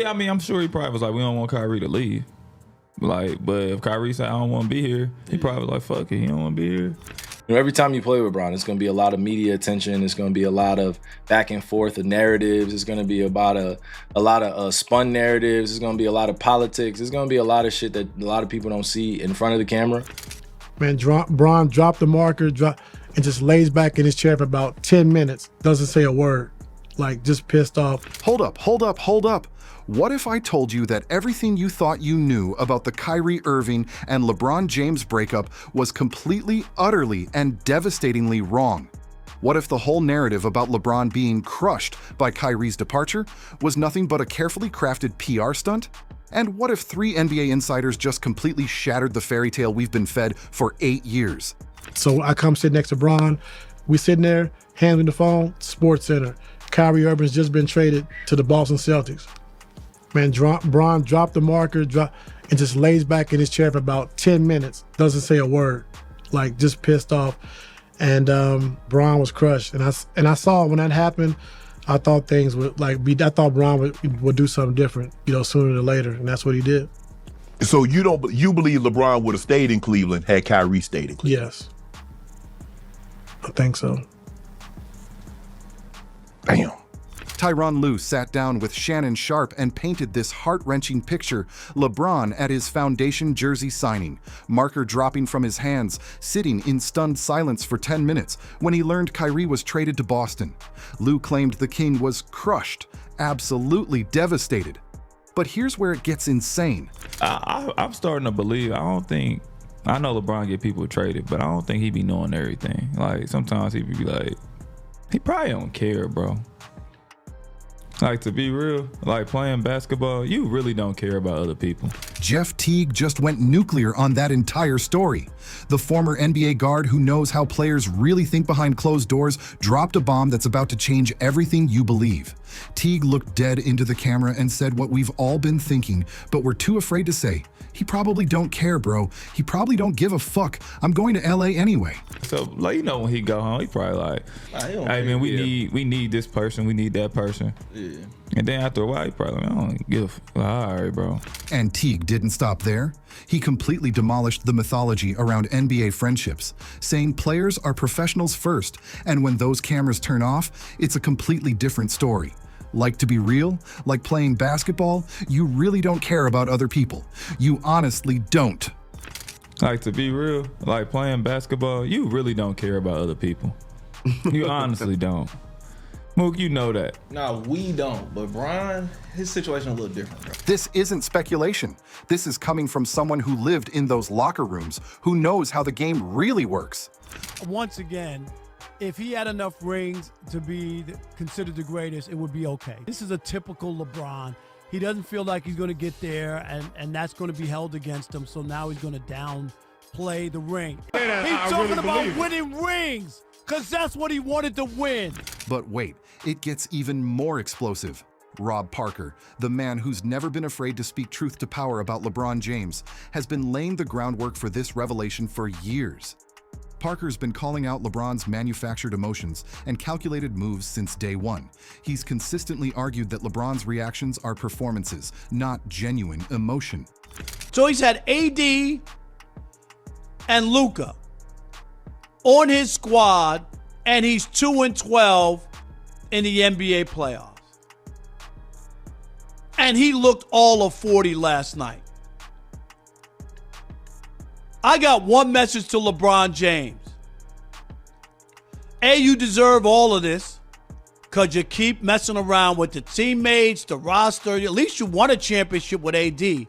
Yeah, I mean, I'm sure he probably was like, we don't want Kyrie to leave. Like, but if Kyrie said, I don't want to be here, he probably was like, fuck it, he don't want to be here. You know, every time you play with LeBron, it's going to be a lot of media attention. It's going to be a lot of back and forth of narratives. It's going to be about a lot of spun narratives. It's going to be a lot of politics. It's going to be a lot of shit that a lot of people don't see in front of the camera. Man, Bron dropped the marker and just lays back in his chair for about 10 minutes. Doesn't say a word. Like, just pissed off. Hold up. What if I told you that everything you thought you knew about the Kyrie Irving and LeBron James breakup was completely, utterly, and devastatingly wrong? What if the whole narrative about LeBron being crushed by Kyrie's departure was nothing but a carefully crafted PR stunt? And what if 3 NBA insiders just completely shattered the fairy tale we've been fed for 8 years? So I come sit next to Bron. We sitting there, handling the phone, Sports Center. Kyrie Irving's just been traded to the Boston Celtics. Man, Bron dropped the marker and just lays back in his chair for about 10 minutes. Doesn't say a word. Like, just pissed off. And Bron was crushed. And I saw when that happened, I thought things would I thought Bron would do something different, sooner than later. And that's what he did. So you believe LeBron would have stayed in Cleveland had Kyrie stayed in Cleveland? Yes. I think so. Damn. Tyronn Lue sat down with Shannon Sharpe and painted this heart-wrenching picture: LeBron at his foundation jersey signing, marker dropping from his hands, sitting in stunned silence for 10 minutes when he learned Kyrie was traded to Boston. Lue claimed the King was crushed, absolutely devastated. But here's where it gets insane. I'm starting to believe, I know LeBron get people traded, but I don't think he be knowing everything. Like, sometimes he be like, he probably don't care, bro. Like, to be real, like playing basketball, you really don't care about other people. Jeff Teague just went nuclear on that entire story. The former NBA guard who knows how players really think behind closed doors dropped a bomb that's about to change everything you believe. Teague looked dead into the camera and said what we've all been thinking, but we're too afraid to say. He probably don't care, bro. He probably don't give a fuck. I'm going to LA anyway. So, like, when he go home, he probably like, hey man, we need this person, we need that person. Yeah. And then after a while, he probably, I don't give all right, bro. And Teague didn't stop there. He completely demolished the mythology around NBA friendships, saying players are professionals first, and when those cameras turn off, it's a completely different story. Like, to be real, like playing basketball, you really don't care about other people. You honestly don't. Like, to be real, like playing basketball, you really don't care about other people. You honestly don't. Mook, you know that. No, we don't. But Bron, his situation a little different, bro. This isn't speculation. This is coming from someone who lived in those locker rooms, who knows how the game really works. Once again, if he had enough rings to be considered the greatest, it would be okay. This is a typical LeBron. He doesn't feel like he's going to get there, and that's going to be held against him, so now he's going to downplay the ring. He's talking about winning rings, because that's what he wanted to win. But wait, it gets even more explosive. Rob Parker, the man who's never been afraid to speak truth to power about LeBron James, has been laying the groundwork for this revelation for years. Parker's been calling out LeBron's manufactured emotions and calculated moves since day one. He's consistently argued that LeBron's reactions are performances, not genuine emotion. So he's had AD and Luka on his squad, and he's 2-12 in the NBA playoffs. And he looked all of 40 last night. I got one message to LeBron James. A, you deserve all of this because you keep messing around with the teammates, the roster. At least you won a championship with AD.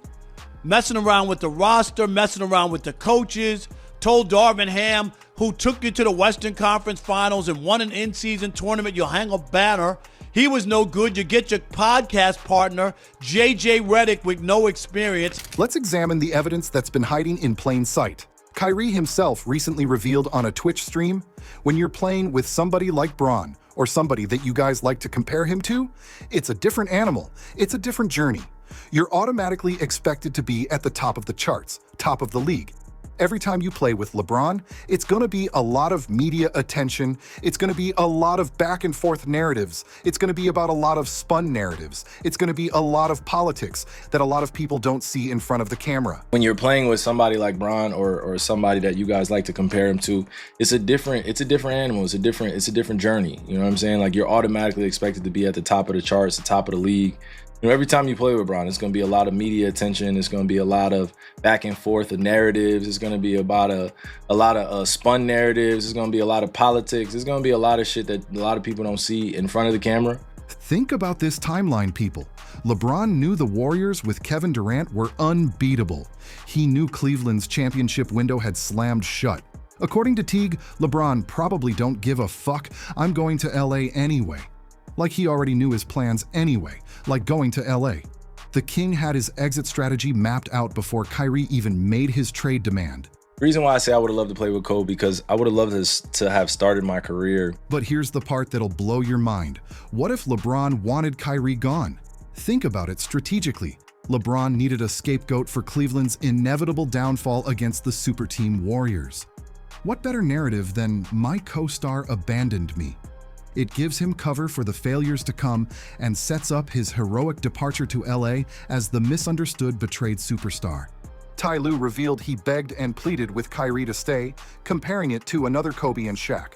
Messing around with the roster, messing around with the coaches. Told Darvin Ham, who took you to the Western Conference Finals and won an in-season tournament, you'll hang a banner. He was no good. You get your podcast partner, JJ Redick, with no experience. Let's examine the evidence that's been hiding in plain sight. Kyrie himself recently revealed on a Twitch stream, when you're playing with somebody like Bron, or somebody that you guys like to compare him to, it's a different animal. It's a different journey. You're automatically expected to be at the top of the charts, top of the league. every time you play with LeBron, it's going to be a lot of media attention. It's going to be a lot of back and forth narratives. It's going to be about a lot of spun narratives. It's going to be a lot of politics that a lot of people don't see in front of the camera. When you're playing with somebody like Bron or somebody that you guys like to compare him to, it's a different animal. It's a different journey. You know what I'm saying? Like, you're automatically expected to be at the top of the charts, the top of the league. You know, every time you play with Bron, it's going to be a lot of media attention. It's going to be a lot of back and forth of narratives. It's going to be about a lot of spun narratives. It's going to be a lot of politics. It's going to be a lot of shit that a lot of people don't see in front of the camera. Think about this timeline, people. LeBron knew the Warriors with Kevin Durant were unbeatable. He knew Cleveland's championship window had slammed shut. According to Teague, LeBron probably don't give a fuck. I'm going to LA anyway. Like he already knew his plans anyway, like going to LA. The King had his exit strategy mapped out before Kyrie even made his trade demand. The reason why I say I would have loved to play with Kobe, because I would have loved to have started my career. But here's the part that'll blow your mind. What if LeBron wanted Kyrie gone? Think about it strategically. LeBron needed a scapegoat for Cleveland's inevitable downfall against the super team Warriors. What better narrative than "my co-star abandoned me"? It gives him cover for the failures to come and sets up his heroic departure to LA as the misunderstood, betrayed superstar. Tyronn Lue revealed he begged and pleaded with Kyrie to stay, comparing it to another Kobe and Shaq.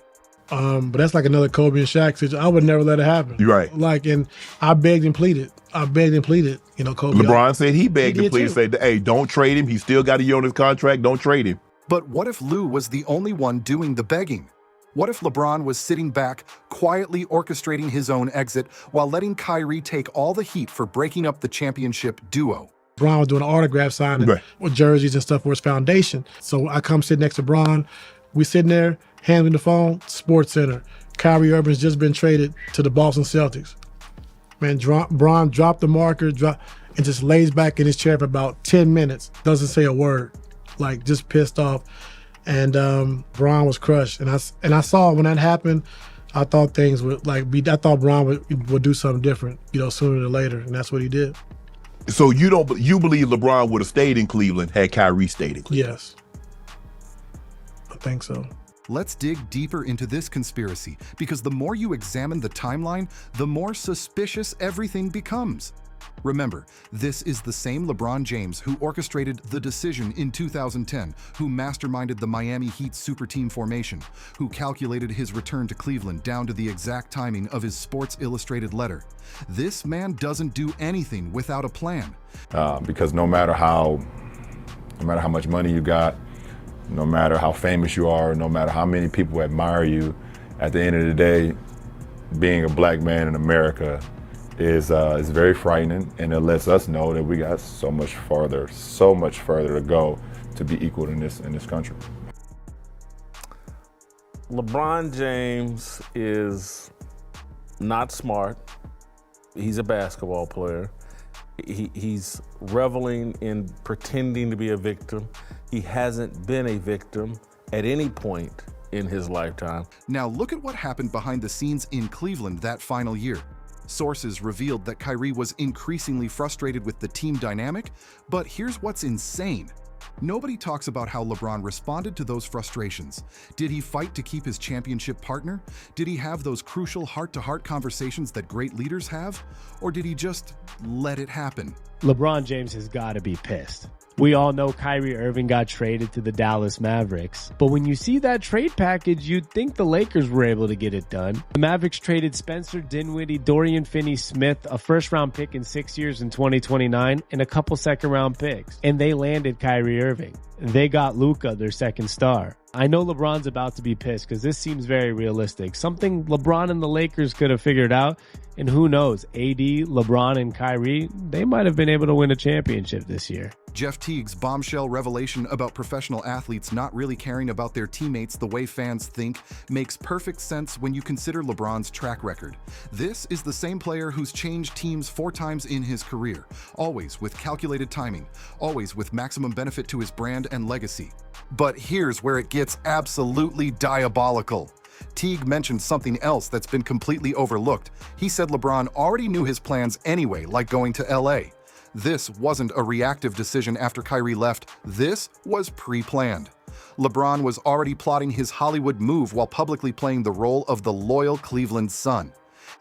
But that's like another Kobe and Shaq situation. I would never let it happen. You're right. Like, and I begged and pleaded. You know, Kobe. LeBron said he begged and pleaded, too. said, hey, don't trade him. He still got a year on his contract. Don't trade him. But what if Lue was the only one doing the begging? What if LeBron was sitting back, quietly orchestrating his own exit while letting Kyrie take all the heat for breaking up the championship duo? Bron was doing autograph signing with jerseys and stuff for his foundation. So I come sit next to Bron. We sitting there, handling the phone, Sports Center. Kyrie Irving's just been traded to the Boston Celtics. Man, Bron dropped the marker and just lays back in his chair for about 10 minutes. Doesn't say a word, like just pissed off. And Bron was crushed. And I saw when that happened, I thought things would I thought Bron would do something different, you know, sooner than later. And that's what he did. So you believe LeBron would have stayed in Cleveland had Kyrie stayed in Cleveland? Yes. I think so. Let's dig deeper into this conspiracy, because the more you examine the timeline, the more suspicious everything becomes. Remember, this is the same LeBron James who orchestrated the decision in 2010, who masterminded the Miami Heat super team formation, who calculated his return to Cleveland down to the exact timing of his Sports Illustrated letter. This man doesn't do anything without a plan. Because no matter how much money you got, no matter how famous you are, no matter how many people admire you, at the end of the day, being a black man in America is very frightening, and it lets us know that we got so much further to go to be equal in this country. LeBron James is not smart. He's a basketball player. He's reveling in pretending to be a victim. He hasn't been a victim at any point in his lifetime. Now look at what happened behind the scenes in Cleveland that final year. Sources revealed that Kyrie was increasingly frustrated with the team dynamic, but here's what's insane. Nobody talks about how LeBron responded to those frustrations. Did he fight to keep his championship partner? Did he have those crucial heart-to-heart conversations that great leaders have? Or did he just let it happen? LeBron James has got to be pissed. We all know Kyrie Irving got traded to the Dallas Mavericks, but when you see that trade package, you'd think the Lakers were able to get it done. The Mavericks traded Spencer Dinwiddie, Dorian Finney-Smith, a first-round pick in 6 years in 2029, and a couple second-round picks, and they landed Kyrie Irving. They got Luka, their second star. I know LeBron's about to be pissed because this seems very realistic. Something LeBron and the Lakers could have figured out. And who knows, AD, LeBron, and Kyrie, they might have been able to win a championship this year. Jeff Teague's bombshell revelation about professional athletes not really caring about their teammates the way fans think makes perfect sense when you consider LeBron's track record. This is the same player who's changed teams 4 times in his career, always with calculated timing, always with maximum benefit to his brand and legacy. But here's where it gets absolutely diabolical. Teague mentioned something else that's been completely overlooked. He said LeBron already knew his plans anyway, like going to LA. This wasn't a reactive decision after Kyrie left. This was pre-planned. LeBron was already plotting his Hollywood move while publicly playing the role of the loyal Cleveland son.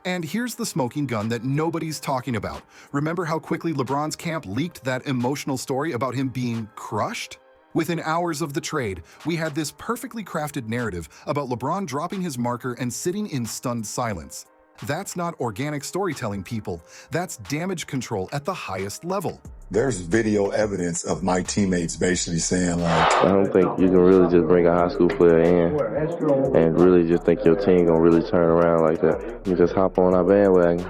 And here's the smoking gun that nobody's talking about. Remember how quickly LeBron's camp leaked that emotional story about him being crushed? Within hours of the trade, we had this perfectly crafted narrative about LeBron dropping his marker and sitting in stunned silence. That's not organic storytelling, people. That's damage control at the highest level. There's video evidence of my teammates basically saying, like, I don't think you can really just bring a high school player in and really just think your team gonna really turn around like that. You just hop on our bandwagon.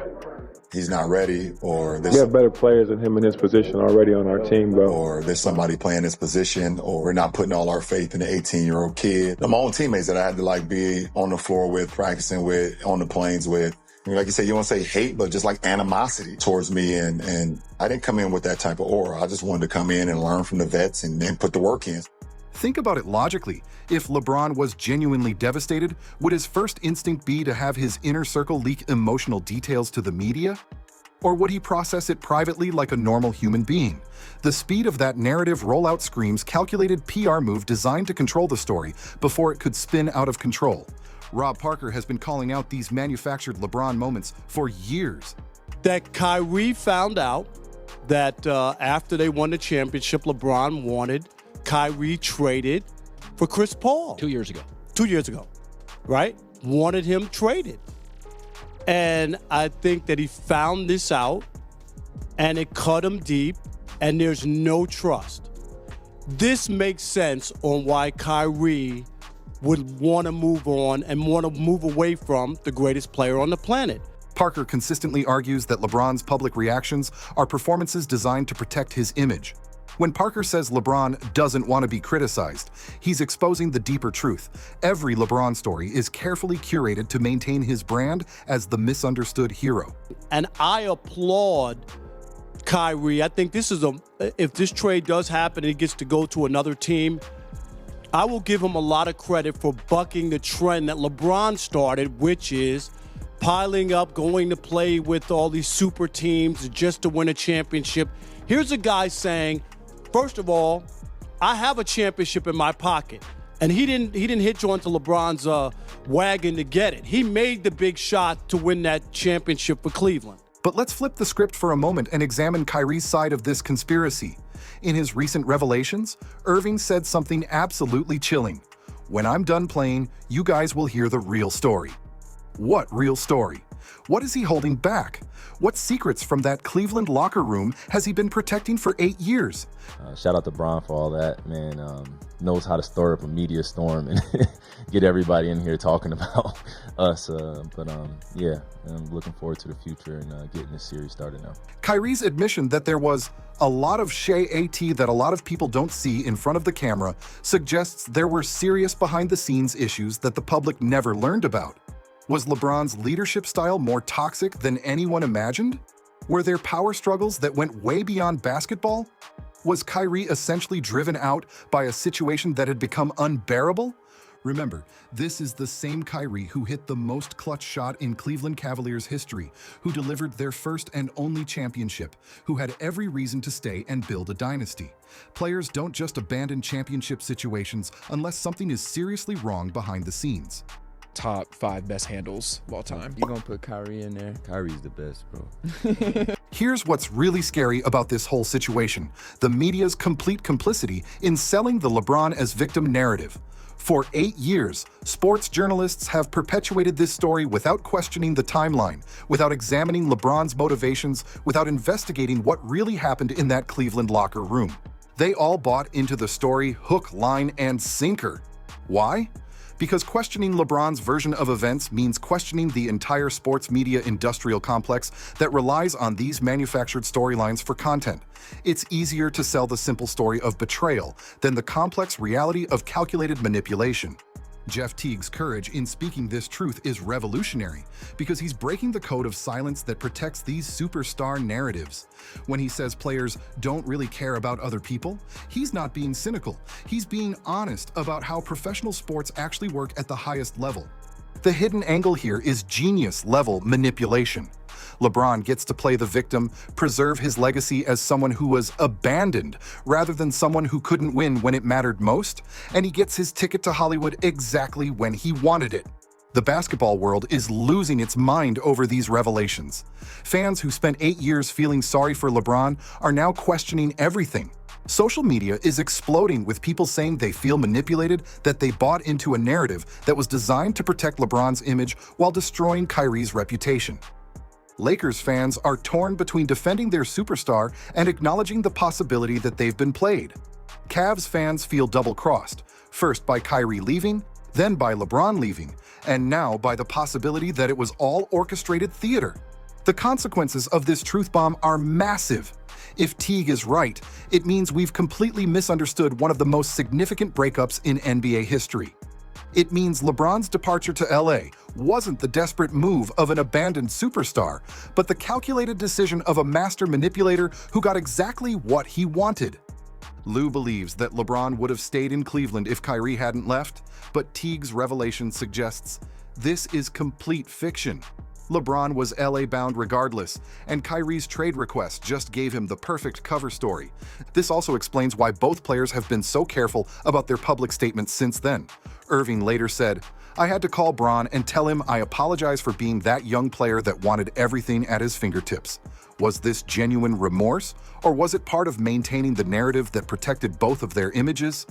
he's not ready, or we have better players than him in his position already on our team, bro. Or there's somebody playing his position, or we're not putting all our faith in the 18-year-old kid. My own teammates that I had to like be on the floor with, practicing with, on the planes with. Like you said, you want to say hate, but just like animosity towards me. And I didn't come in with that type of aura. I just wanted to come in and learn from the vets and then put the work in. Think about it logically. If LeBron was genuinely devastated, would his first instinct be to have his inner circle leak emotional details to the media? Or would he process it privately like a normal human being? The speed of that narrative rollout screams calculated PR move designed to control the story before it could spin out of control. Rob Parker has been calling out these manufactured LeBron moments for years. That Kyrie found out that after they won the championship, LeBron wanted Kyrie traded for Chris Paul. 2 years ago. 2 years ago, right? Wanted him traded. And I think that he found this out, and it cut him deep, and there's no trust. This makes sense on why Kyrie would want to move on and want to move away from the greatest player on the planet. Parker consistently argues that LeBron's public reactions are performances designed to protect his image. When Parker says LeBron doesn't want to be criticized, he's exposing the deeper truth. Every LeBron story is carefully curated to maintain his brand as the misunderstood hero. And I applaud Kyrie. I think this is if this trade does happen and he gets to go to another team, I will give him a lot of credit for bucking the trend that LeBron started, which is piling up, going to play with all these super teams just to win a championship. Here's a guy saying, first of all, I have a championship in my pocket. And he didn't hitch onto LeBron's wagon to get it. He made the big shot to win that championship for Cleveland. But let's flip the script for a moment and examine Kyrie's side of this conspiracy. In his recent revelations, Irving said something absolutely chilling. When I'm done playing, you guys will hear the real story. What real story? What is he holding back? What secrets from that Cleveland locker room has he been protecting for 8 years? Shout out to Bron for all that, man. Knows how to stir up a media storm and get everybody in here talking about us. Yeah, I'm looking forward to the future and getting this series started now. Kyrie's admission that there was a lot of Shea AT that a lot of people don't see in front of the camera suggests there were serious behind-the-scenes issues that the public never learned about. Was LeBron's leadership style more toxic than anyone imagined? Were there power struggles that went way beyond basketball? Was Kyrie essentially driven out by a situation that had become unbearable? Remember, this is the same Kyrie who hit the most clutch shot in Cleveland Cavaliers history, who delivered their first and only championship, who had every reason to stay and build a dynasty. Players don't just abandon championship situations unless something is seriously wrong behind the scenes. Top 5 best handles of all time. You're gonna put Kyrie in there? Kyrie's the best, bro. Here's what's really scary about this whole situation: the media's complete complicity in selling the LeBron as victim narrative. For 8 years, sports journalists have perpetuated this story without questioning the timeline, without examining LeBron's motivations, without investigating what really happened in that Cleveland locker room. They all bought into the story hook, line, and sinker. Why? Because questioning LeBron's version of events means questioning the entire sports media industrial complex that relies on these manufactured storylines for content. It's easier to sell the simple story of betrayal than the complex reality of calculated manipulation. Jeff Teague's courage in speaking this truth is revolutionary because he's breaking the code of silence that protects these superstar narratives. When he says players don't really care about other people, he's not being cynical. He's being honest about how professional sports actually work at the highest level. The hidden angle here is genius-level manipulation. LeBron gets to play the victim, preserve his legacy as someone who was abandoned rather than someone who couldn't win when it mattered most, and he gets his ticket to Hollywood exactly when he wanted it. The basketball world is losing its mind over these revelations. Fans who spent 8 years feeling sorry for LeBron are now questioning everything. Social media is exploding with people saying they feel manipulated, that they bought into a narrative that was designed to protect LeBron's image while destroying Kyrie's reputation. Lakers fans are torn between defending their superstar and acknowledging the possibility that they've been played. Cavs fans feel double-crossed, first by Kyrie leaving, then by LeBron leaving, and now by the possibility that it was all orchestrated theater. The consequences of this truth bomb are massive. If Teague is right, it means we've completely misunderstood one of the most significant breakups in NBA history. It means LeBron's departure to LA wasn't the desperate move of an abandoned superstar, but the calculated decision of a master manipulator who got exactly what he wanted. Lue believes that LeBron would have stayed in Cleveland if Kyrie hadn't left, but Teague's revelation suggests this is complete fiction. LeBron was LA-bound regardless, and Kyrie's trade request just gave him the perfect cover story. This also explains why both players have been so careful about their public statements since then. Irving later said, "I had to call Bron and tell him I apologize for being that young player that wanted everything at his fingertips. Was this genuine remorse, or was it part of maintaining the narrative that protected both of their images?"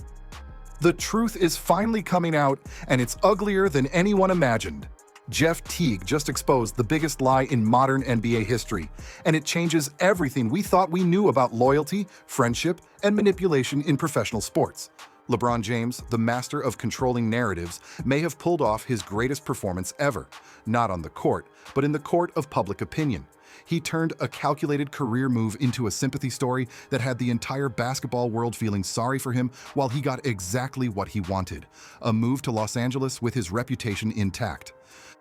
The truth is finally coming out, and it's uglier than anyone imagined. Jeff Teague just exposed the biggest lie in modern NBA history, and it changes everything we thought we knew about loyalty, friendship, and manipulation in professional sports. LeBron James, the master of controlling narratives, may have pulled off his greatest performance ever, not on the court, but in the court of public opinion. He turned a calculated career move into a sympathy story that had the entire basketball world feeling sorry for him while he got exactly what he wanted, a move to Los Angeles with his reputation intact.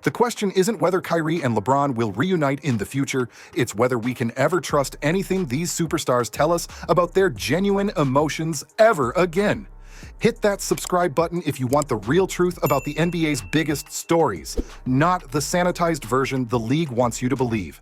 The question isn't whether Kyrie and LeBron will reunite in the future, it's whether we can ever trust anything these superstars tell us about their genuine emotions ever again. Hit that subscribe button if you want the real truth about the NBA's biggest stories, not the sanitized version the league wants you to believe.